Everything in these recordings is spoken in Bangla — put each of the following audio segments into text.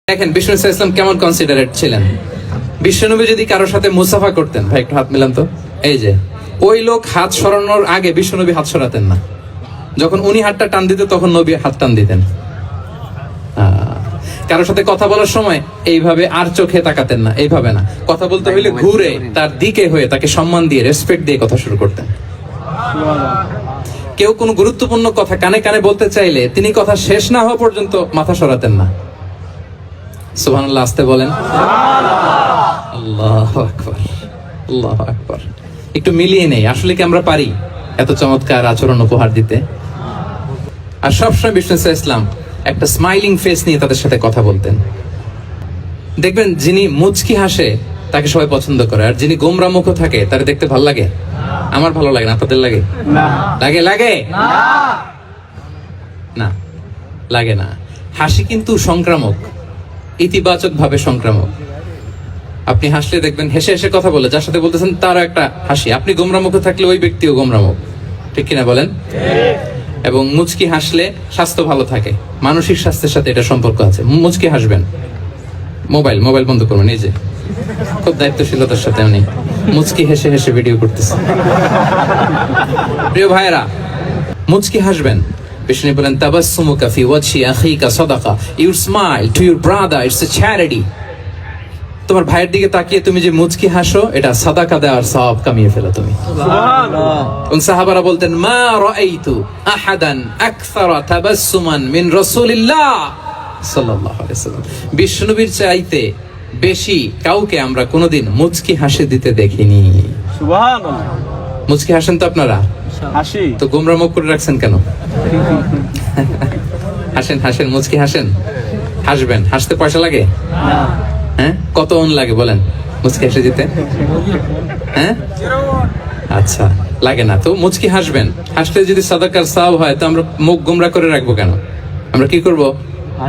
দেখেন বিষ্ণু ইসলাম কেমন কনসিডারেট ছিলেন। বিশ্বনবী যদি কারোর সাথে মুসাফা করতেন, ভাই একটু হাত মিলান তো, এই যে ওই লোক হাত সরানোর আগে বিশ্বনবী হাত সরাতেন না। যখন উনি হাতটা টান দিতেন তখন নবী হাত টান দিতেন। কারোর সাথে কথা বলার সময় এইভাবে আর চোখে তাকাতেন না, এইভাবে না, কথা বলতে হইলে ঘুরে তার দিকে হয়ে তাকে সম্মান দিয়ে রেসপেক্ট দিয়ে কথা শুরু করতেন। কেউ কোনো গুরুত্বপূর্ণ কথা কানে কানে বলতে চাইলে তিনি কথা শেষ না হওয়া পর্যন্ত মাথা সরাতেন না। সুবহানাল্লাহ, আসতে বলেন। আল্লাহু আকবার, আল্লাহু আকবার। একটু মিলিয়ে নেই, আসলে কি আমরা পারি এত চমৎকার আচরণ উপহার দিতে? আর সবসময় বিষ্ণু ইসলাম একটা স্মাইলিং ফেস নিয়ে তাদের সাথে কথা বলতেন। দেখবেন যিনি মুচকি হাসে তাকে সবাই পছন্দ করে, আর যিনি গোমরা মুখ থাকে তার দেখতে ভালো লাগে। আমার ভালো লাগে না, আপনাদের লাগে? লাগে লাগে না, লাগে না। হাসি কিন্তু সংক্রামক, ইতিবাচক ভাবে সংক্রামক। আপনি হাসলে দেখবেন হেসে হেসে কথা বলে যার সাথে বলতেছেন তারও একটা হাসি। আপনি গোমরা মুখে থাকলে ওই ব্যক্তিও গোমরা মুখ, ঠিক কিনা বলেন? এবং মুচকি হাসলে স্বাস্থ্য ভালো থাকে, মানসিক স্বাস্থ্যের সাথে এটা সম্পর্ক আছে। মুচকি হাসবেন। মোবাইল বন্ধ করবেন, এই যে খুব দায়িত্বশীলতার সাথে উনি মুচকি হেসে হেসে ভিডিও করতেছেন। প্রিয় ভাইরা, মুচকি হাসবেন। বিষ্ণু বলেন তাবাসসুমুকা ফি ওয়াজহি আখিকা সাদাকা, your smile to your brother it's a charity. তোমার ভাইয়ের দিকে তাকিয়ে তুমি যে মুচকি হাসো, এটা সাদাকা দেওয়ার সওয়াব কামিয়ে ফেলো তুমি। সুবহানাল্লাহ। এবং সাহাবারা বলতেন মা রাআইতু আহাদান আকসারা তাবাসসুমান মিন রাসূলিল্লাহ সাল্লাল্লাহু আলাইহি ওয়াসাল্লাম। বিশ্বনবীর চাইতে বেশি কাউকে আমরা কোনোদিন মুচকি হাসি দিতে দেখিনি। সুবহানাল্লাহ। মুচকি হাসেন তো আপনারা? হাসি তো গোমরা মুখ করে রাখছেন কেন? হাসেন হাসেন, মুচকি হাসেন, হাসবেন। হাসতে পয়সা লাগে? হ্যাঁ, কত অন লাগে বলেন মুচকি হাসি দিতে? হ্যাঁ, আচ্ছা, লাগে না তো মুচকি হাসবেন। হাসলে যদি সাদাকার সওয়াব হয় তো আমরা মুখ গোমরা করে রাখবো কেন? আমরা কি করব?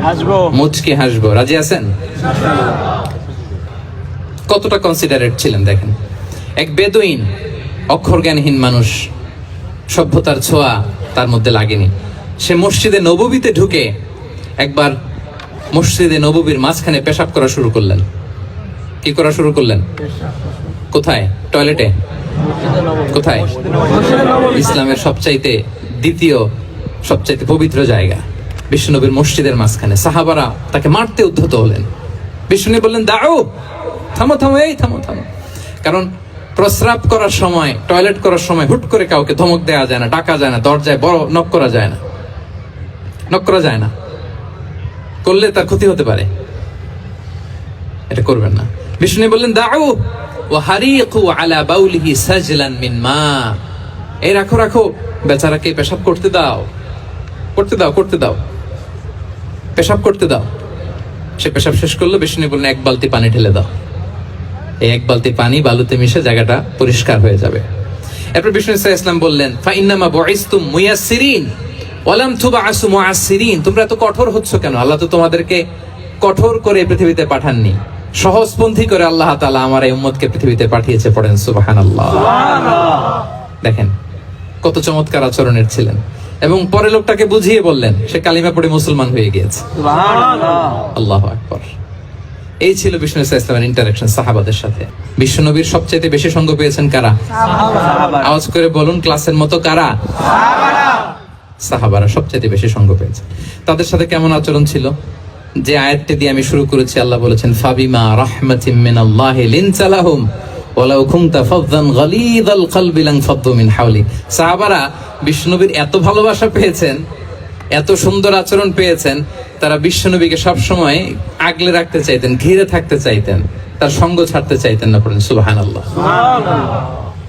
হাসবো, মুচকি হাসবো। রাজি আছেন? কতটা কনসিডারেট ছিলেন দেখেন। এক বেদুইন, অক্ষর জ্ঞানহীন মানুষ, সভ্যতার ছোঁয়া তার মধ্যে লাগেনি। সে মসজিদে নববীতে ঢুকে একবার মসজিদে নববীর মাঝখানে পেশাব করা শুরু করলেন। কি করা শুরু করলেন? কোথায়? টয়লেটে? কোথায়? ইসলামের সবচাইতে দ্বিতীয় সবচাইতে পবিত্র জায়গা বিশ্বনবীর মসজিদের মাঝখানে। সাহাবারা তাকে মারতে উদ্ধত হলেন। বিশ্বনবী বললেন দাও, থামো থামো, এই থামো থামো। কারণ প্রস্রাব করার সময়, টয়লেট করার সময় হুট করে কাউকে ধমক দেওয়া যায় না, ডাকা যায় না, দরজায় বড় নক করা যায় না, নক করা যায় না, করলে তার ক্ষতি হতে পারে, এটা করবেন না। বিষ্ণু বললেন দাউ ওয়া হারিকু আলা বাউলিহি সাজলান মিন মা, এই রাখো রাখো, বেচারাকে পেশাব করতে দাও, করতে দাও, করতে দাও, পেশাব করতে দাও। সে পেশাব শেষ করলো। বিষ্ণু বললেন এক বালতি পানি ঢেলে দাও। এই এক বালতি পানি বালুতে মিশে জায়গাটা পরিষ্কার হয়ে যাবে। এরপর বিষ্ণু ইসলাম বললেন ফাইন্নামা বুইসতুম মুয়াসসিরিন ওয়া লাম তুবআসু মুআসসিরিন, তোমরা এত কঠোর হচ্ছ কেন? আল্লাহ তো তোমাদেরকে কঠোর করে পৃথিবীতে পাঠাননি, সহজপন্থী করে আল্লাহ তাআলা আমার এই উম্মতকে পৃথিবীতে পাঠিয়েছে। পড়েন সুবহানাল্লাহ। দেখেন কত চমৎকার আচরণের ছিলেন। এবং পরে লোকটাকে বুঝিয়ে বললেন, সে কালিমা পড়ে মুসলমান হয়ে গিয়েছে। সুবহানাল্লাহ, আল্লাহু আকবার। এই ছিল বিষ্ণু ইসলামের ইন্টারেকশন সাহাবাদের সাথে। বিশ্বনবীর সবচেয়ে বেশি সঙ্গ পেয়েছেন কারা? আওয়াজ করে বলুন ক্লাসের মতো, কারা? সাহাবারা সবচেয়ে বেশি সঙ্গ পেয়েছে। তাদের সাথে কেমন আচরণ ছিল? যে আয়াতটি দিয়ে আমি শুরু করেছি, আল্লাহ বলেছেন ফাবিমা রাহমাতিম মিনাল্লাহি লিনতা লাহুম ওয়ালাউ কুনতা ফাযযান গালিযাল কলবি লানফাদ্দু মিন হাওলি। সাহাবারা বিশ্বনবীর এত ভালোবাসা পেয়েছেন, এত সুন্দর আচরণ পেয়েছেন, তারা বিশ্বনবীকে সবসময় আগলে রাখতে চাইতেন, ঘিরে থাকতে চাইতেন, তার সঙ্গ ছাড়তে চাইতেন না। পড়েন সুবহানাল্লাহ।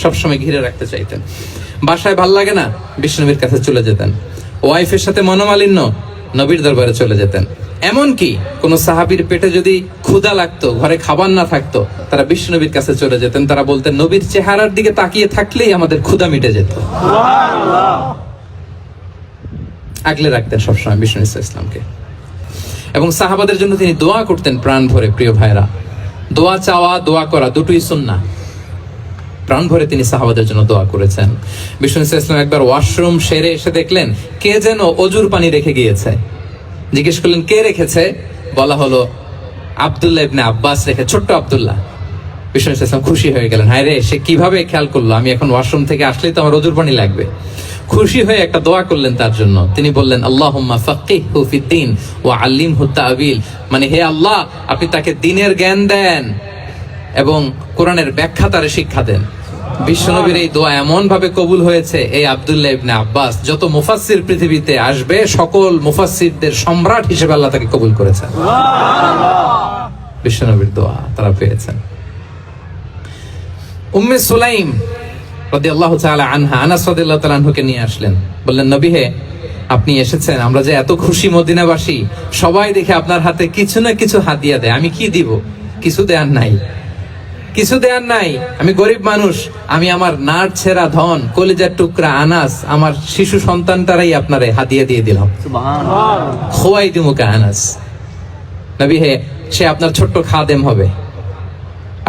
সবসময় ঘিরে রাখতে চাইতেন। বাসায় ভাল লাগে না, বিশ্বনবীর কাছে চলে যেতেন। ওয়াইফের সাথে মনোমালিন্য, নবীর দরবারে চলে যেতেন। এমনকি কোন সাহাবীর পেটে যদি ক্ষুধা লাগতো, ঘরে খাবার না থাকতো, তারা বিশ্বনবীর কাছে চলে যেতেন। তারা বলতেন নবীর চেহারার দিকে তাকিয়ে থাকলেই আমাদের ক্ষুধা মিটে যেত। আগলে রাখতেন সবসময় বিষ্ণু ইসলামকে। এবং সাহাবাদের জন্য তিনি দোয়া করতেন প্রাণ ভরে। প্রিয় ভাইরা, দোয়া চাওয়া, দোয়া করা দুটোই সুন্নাহ। প্রাণ ভরে তিনি সাহাবাদের জন্য দোয়া করেছেন। বিষ্ণু ইসলাম একবার ওয়াশরুম সেরে এসে দেখলেন কে যেন অজুর পানি রেখে গিয়েছে। জিজ্ঞেস করলেন কে রেখেছে? বলা হলো আব্দুল্লাহ ইবনে আব্বাস রেখে, ছোট্ট আব্দুল্লাহ। বিষ্ণু ইসলাম খুশি হয়ে গেলেন, হায় রে, সে কিভাবে খেয়াল করলো আমি এখন ওয়াশরুম থেকে আসলেই তো আমার অজুর পানি লাগবে। খুশি হয়ে একটা দোয়া করলেন তার জন্য। তিনি বললেন, আল্লাহুম্মা ফাক্কিহহু ফিদ্দীন ওয়া আল্লিমহু তা'ওয়িল, মানে হে আল্লাহ, আপনি তাকে দ্বীনের জ্ঞান দেন এবং কোরআনের ব্যাখ্যা তারে শিক্ষা দেন। বিশ্বনবীর এই দোয়া এমন ভাবে কবুল হয়েছে, এই আব্দুল্লাহ ইবনে আব্বাস যত মুফাসসির পৃথিবীতে আসবে সকল মুফাসসিরদের সম্রাট হিসেবে আল্লাহ তাকে কবুল করেছেন। বিশ্বনবীর দোয়া তারা পেয়েছেন। উম্মে সুলাইম রাদিয়াল্লাহু তাআলা আনহা, আনাস রাদিয়াল্লাহু তাআলা আনহুকে নিয়ে আসলেন, বললেন, নবী হে, আপনি এসেছেন, আমরা যে এত খুশি মদিনাবাসী, সবাই দেখে আপনার হাতে কিছু না কিছু হাদিয়া দেয়, আমি কি দিব? কিছু দেয়ার নাই, কিছু দেয়ার নাই, আমি গরিব মানুষ, আমি আমার নার ছেঁড়া ধন, কলিজার টুকরা আনাস, আমার শিশু সন্তানটারাই আপনারে হাদিয়া দিয়ে দিলাম। খোয়াই দিমুকা আনাস, নবী হে, সে আপনার ছোট্ট খাদেম হবে,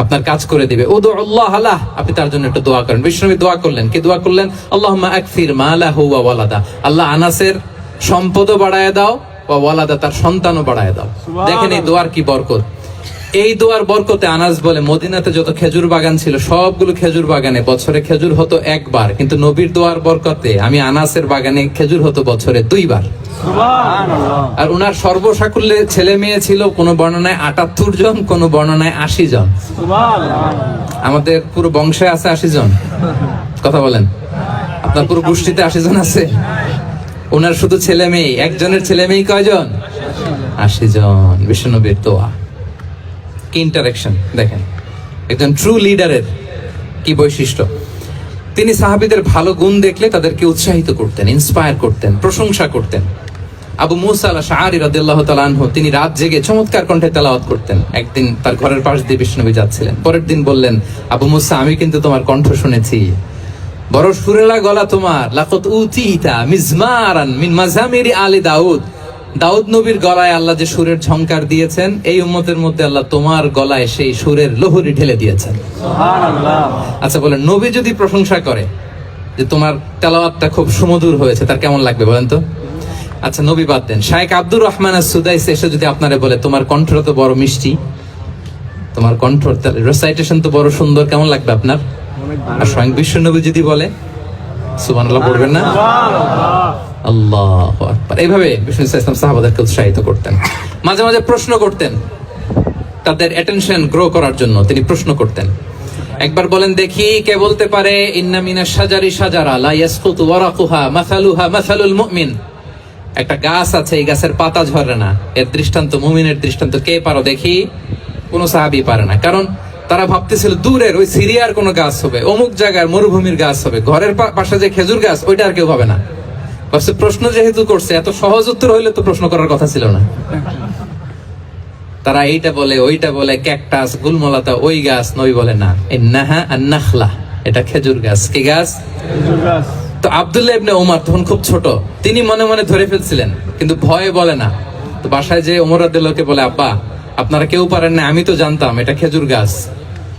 আপনার কাজ করে দিবে। উদু আল্লাহ আলাহ, আপনি তার জন্য একটু দোয়া করেন। বিষ্ণু নবী দোয়া করলেন, কি দোয়া করলেন? আল্লাহুম্মা আকসির মালাহু ওয়া ওয়ালাদা, আল্লাহ আনাসের সম্পদও বাড়ায় দাও, ওয়া ওয়ালাদা, তার সন্তানও বাড়ায় দাও। দেখেন এই দোয়ার কি বরকত। এই দোয়ার বরকতে আনাস বলে, মদিনাতে যত খেজুর বাগান ছিল সবগুলো খেজুর বাগানে বছরে খেজুর হতো একবার, কিন্তু নবীর দোয়ার বরকতে আমি আনাসের বাগানে খেজুর হতো বছরে 2 বার। আর উনার সর্বসাকুল্যে ছেলে মেয়ে ছিল, কোন বর্ণনায় 78 জন, কোন বর্ণনায় 80 জন। আমাদের পুরো বংশে আছে 80 জন, কথা বলেন, আপনার পুরো গোষ্ঠীতে 80 জন আছে। ওনার শুধু ছেলে মেয়ে, একজনের ছেলে মেয়ে কয়জন? 80 জন। বিশ্বনবীর দোয়া কি ইন্টারেকশন দেখেন, একজন ট্রু লিডারের কি বৈশিষ্ট্য। তিনি সাহাবীদের ভালো গুণ দেখলে তাদেরকে উৎসাহিত করতেন, ইন্সপায়ার করতেন, প্রশংসা করতেন। আবু মুসা আল-আশআরী রাদিয়াল্লাহু তাআলা আনহু, তিনি রাত জেগে চমৎকার কণ্ঠে তেলাওয়াত করতেন। একদিন তার ঘরের পাশ দিয়ে বিষ্ণুনবী যাচ্ছিলেন, পরের দিন বললেন, আবু মুসা, আমি কিন্তু তোমার কণ্ঠ শুনেছি, বড় সুরেলা গলা তোমার। লাকাদ উতিতা মিজমারান মিন মাজামিরি আলি দাউদ, দাউদ নবীর গলায় আল্লাহ যে সুরের ঝংকার দিয়েছেন, এই উম্মতের মধ্যে আল্লাহ তোমার গলায় সেই সুরের লহরী ঢেলে দিয়েছেন। সুবহানাল্লাহ। আচ্ছা বলেন, নবী যদি প্রশংসা করে যে তোমার তেলাওয়াতটা খুব সুমধুর হয়েছে, তার কেমন লাগবে বলেন তো? আচ্ছা নবী বাদ দেন, শায়েখ আব্দুর রহমান আস-সুদাইস এসে যদি আপনারে বলে, তোমার কণ্ঠটা তো বড় মিষ্টি, তোমার কণ্ঠ রেসাইটেশন তো বড় সুন্দর, কেমন লাগবে আপনার? আর স্বয়ং বিশ্বনবী যদি বলে, সুবহানাল্লাহ পড়বেন না? আল্লাহু আকবার। এইভাবে বিষ্ণু ইসলাম সাহাবাদেরকে উৎসাহিত করতেন। মাঝে মাঝে প্রশ্ন করতেন, তাদের অ্যাটেনশন গ্রো করার জন্য তিনি প্রশ্ন করতেন। একবার বলেন দেখি, কে বলতে পারে, ইন্না মিনাশ শাজারি শাজারা লা ইয়াসকুতু ওয়ারাকুহা মাসালুহা মাসালুল মুমিন, একটা গাছ আছে, এই গাছের পাতা ঝরে না, এর দৃষ্টান্ত মুমিনের দৃষ্টান্ত। কে পারো দেখি? কোন সাহাবী পারে না, কারণ তারা ভাবতেছিল দূরের ওই সিরিয়ার কোন গাছ হবে, অমুক জায়গার মরুভূমির গাছ হবে, ঘরের পাশে যে খেজুর গাছ ওইটা আর কেউ পাবে না। প্রশ্ন যেহেতু করছে, এত সহজ উত্তর হইলে তো প্রশ্ন করার কথা ছিল না। তারা এইটা বলে, ওইটা বলে, ক্যাকটাস, গুলমলাতা, ওই গাছ। নবী বলে না, ইন্নাহা আন-নাখলা, এটা খেজুর গাছ। কি গাছ? খেজুর গাছ। তো আব্দুল্লাহ ইবনে ওমর তখন খুব ছোট, তিনি মনে মনে ধরে ফেলছিলেন, কিন্তু ভয়ে বলে না। তো বাসায় যে ওমর রাদিয়াল্লাহু বলে, আব্বা আপনারা কেউ পারেন না, আমি তো জানতাম এটা খেজুর গাছ,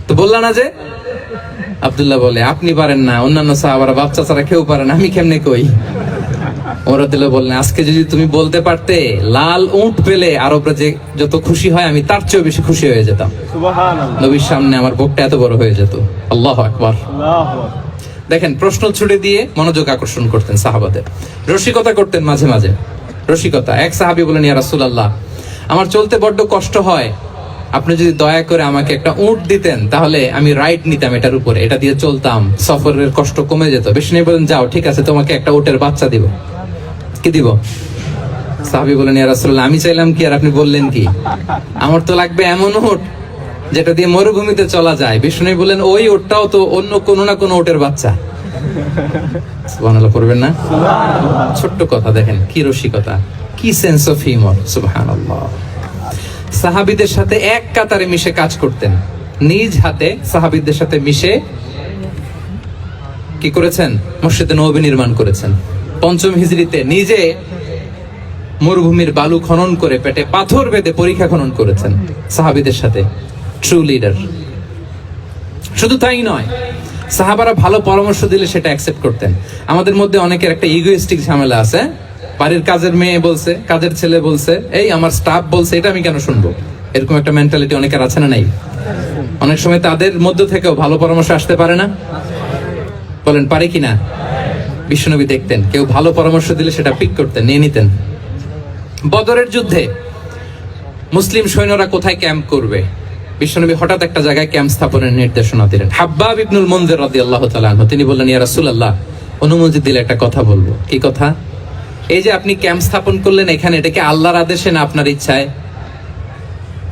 তো বললা না যে? আব্দুল্লাহ বলে, আপনি পারেন না, অন্যান্য সাহাবারা বাচ্চা ছাড়া কেউ পারে না, আমি কেমনে কই? ওমর রাদিয়াল্লাহু বললেন, আজকে যদি তুমি বলতে পারতে লাল উট পেলে আরবরা যে যত খুশি হয়, আমি তার চেয়েও বেশি খুশি হয়ে যেতাম। সুবহানাল্লাহ। নবীর সামনে আমার বুকটা এত বড় হয়ে যেত। আল্লাহু আকবার। আল্লাহু আকবার। দেখেন, প্রশ্ন ছুড়ে দিয়ে মনোযোগ আকর্ষণ করতেন সাহাবাদের। রসিকতা করতেন মাঝে মাঝে, রসিকতা। এক সাহাবী বলেন, ইয়া রাসূলুল্লাহ, আমার চলতে বড্ড কষ্ট হয়, আপনি যদি দয়া করে আমাকে একটা উট দিতেন, তাহলে আমি রাইড নিতাম এটার উপরে, এটা দিয়ে চলতাম, সফরের কষ্ট কমে যেত। বিষ্ণু বলেন, যাও, ঠিক আছে, তোমাকে একটা উটের বাচ্চা দিব। কি দিব? সাহাবী বলেন, ইয়া রাসূলুল্লাহ, আমি চাইলাম কি আর আপনি বললেন কি? আমার তো লাগবে এমন উট যেটা দিয়ে মরুভূমিতে চলা যায়। বিষ্ণু বলেন, ওই উটটাও তো অন্য কোনো না কোনো উটের বাচ্চা। সুবহানাল্লাহ পড়বেন না? ছোট্ট কথা, দেখেন কি রসিকতা, কি সেন্স অফ হিউমার। সুবহানাল্লাহ। সাহাবীদের সাথে এক কাতারে মিশে কাজ করতেন, নিজ হাতে সাহাবীদের সাথে মিশে কি করেছেন? মসজিদে নববী নির্মাণ করেছেন। 5ম হিজরিতে নিজে মরুভূমির বালু খনন করে পেটে পাথর বেঁধে পরীক্ষা খনন করেছেন সাহাবীদের সাথে। True leader. শুধু তাই নয়, সাহাবারা ভালো পরামর্শ দিলে সেটা অ্যাকসেপ্ট করতেন। আমাদের মধ্যে অনেকের একটা ইগোইস্টিক ঝামেলা আছে, বাড়ির কাজের মেয়ে বলছে, কাজের ছেলে বলছে, এই আমার স্টাফ বলছে, এটা আমি কেন শুনবো? এরকম একটা মেন্টালিটি অনেকের আছে না নাই? অনেক সময় তাদের মধ্য থেকেও ভালো পরামর্শ আসতে পারে না? বলেন পারে কিনা? বিশ্বনবী দেখতেন কেউ ভালো পরামর্শ দিলে সেটা পিক করতেন, নিয়ে নিতেন। বদরের যুদ্ধে মুসলিম সৈন্যরা কোথায় ক্যাম্প করবে, বিশ্বনবী হঠাৎ একটা জায়গায় ক্যাম্প স্থাপনের নির্দেশনা দিলেন। হাব্বাব ইবনুল মুনজির রাদিয়াল্লাহু তাআলা আনহু তিনি বললেন, ইয়া রাসূলুল্লাহ, অনুমতি দিলে একটা কথা বলবো। কি কথা? এই যে আপনি ক্যাম্প স্থাপন করলেন এখানে, এটা কি আল্লাহর আদেশে না আপনার ইচ্ছায়?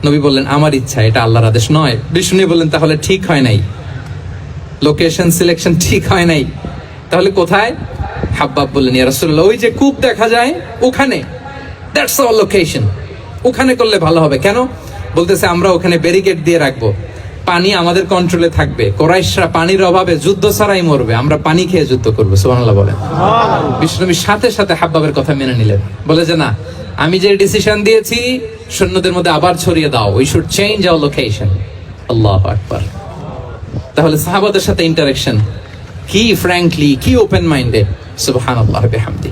নবী বললেন, আমার ইচ্ছা, এটা আল্লাহর আদেশ নয়। বিষ্ণু বললেন, তাহলে ঠিক হয় নাই, লোকেশন সিলেকশন ঠিক হয় নাই, তাহলে কোথায়? হাব্বাব বললেন, ইয়া রাসূলুল্লাহ, ওই যে কূপ দেখা যায় ওখানে, দ্যাটস আওয়ার লোকেশন, ওখানে করলে ভালো হবে। কেন? বলতেছে, আমরা ওখানে ব্যারিকেড দিয়ে রাখবো, পানি আমাদের কন্ট্রোলে থাকবে, কুরাইশরা পানির অভাবে যুদ্ধ ছাড়াই মরবে, আমরা পানি খেয়ে যুদ্ধ করবো। সুবহানাল্লাহ বলেন। বিষ্ণুনবীর সাথে সাথে হাব্বাবের কথা মেনে নিলেন, বলে যে না, আমি যে ডিসিশন দিয়েছি সৈন্যদের মধ্যে আবার ছড়িয়ে দাও, we should change our location. আল্লাহু আকবার। তাহলে সাহাবাদের সাথে ইন্টারেকশন কি ফ্র্যাঙ্কলি, কি ওপেন মাইন্ডেড, সুবহানাল্লাহ বিহামদি।